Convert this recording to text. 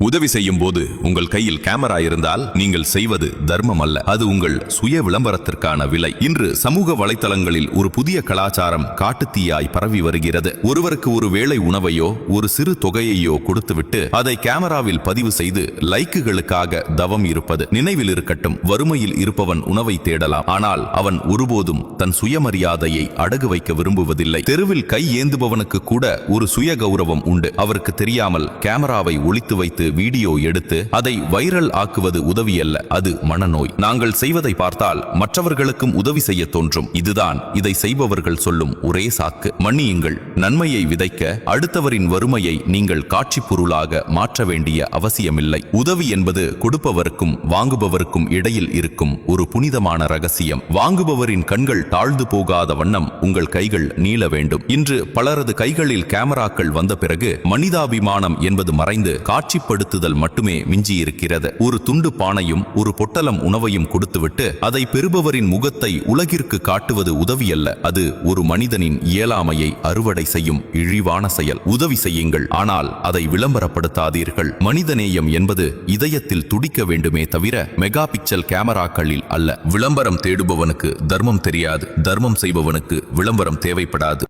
உதவி செய்யும் போது உங்கள் கையில் கேமரா இருந்தால் நீங்கள் செய்வது தர்மம் அல்ல, அது உங்கள் சுய விளம்பரத்திற்கான விலை. இன்று சமூக வலைத்தளங்களில் ஒரு புதிய கலாச்சாரம் காட்டுத்தீயாய் பரவி வருகிறது. ஒருவருக்கு ஒரு வேளை உணவையோ ஒரு சிறு தொகையையோ கொடுத்துவிட்டு அதை கேமராவில் பதிவு செய்து லைக்குகளுக்காக தவம் இருப்பது. நினைவில் இருக்கட்டும், வறுமையில் இருப்பவன் உணவை தேடலாம், ஆனால் அவன் ஒருபோதும் தன் சுயமரியாதையை அடகு வைக்க விரும்புவதில்லை. தெருவில் கை ஏந்துபவனுக்கு கூட ஒரு சுய கௌரவம் உண்டு. அவருக்கு தெரியாமல் கேமராவை ஒளித்து வைத்து வீடியோ எடுத்து அதை வைரல் ஆக்குவது உதவி அல்ல, அது மனநோய். நாங்கள் செய்வதை பார்த்தால் மற்றவர்களுக்கும் உதவி செய்ய தோன்றும். இதுதான் இதை செய்பவர்கள் சொல்லும் ஒரே சாக்கு. மன்னியுங்கள். நன்மையை விதைக்க அடுத்தவரின் வறுமையை நீங்கள் காட்சி பொருளாக மாற்ற வேண்டிய அவசியமில்லை. உதவி என்பது கொடுப்பவருக்கும் வாங்குபவருக்கும் இடையில் இருக்கும் ஒரு புனிதமான ரகசியம். வாங்குபவரின் கண்கள் தாழ்ந்து போகாத வண்ணம் உங்கள் கைகள் நீள வேண்டும். இன்று பலரது கைகளில் கேமராக்கள் வந்த பிறகு மனிதாபிமானம் என்பது மறைந்து காட்சிப்படுத்துதல் மட்டுமே மிஞ்சியிருக்கிறது. ஒரு துண்டு பானையும் ஒரு பொட்டலம் உணவையும் கொடுத்துவிட்டு அதை பெறுபவரின் முகத்தை உலகிற்கு காட்டுவது உதவி அல்ல, அது ஒரு மனிதனின் இயலாமையை அறுவடை செய்யும் இழிவான செயல். உதவி செய்யுங்கள், ஆனால் அதை விளம்பரப்படுத்தாதீர்கள். மனிதநேயம் என்பது இதயத்தில் துடிக்க வேண்டுமே தவிர மெகா பிக்சல் கேமராக்களில் அல்ல. விளம்பரம் தேடுபவனுக்கு தர்மம் தெரியாது, தர்மம் செய்பவனுக்கு விளம்பரம் தேவைப்படாது.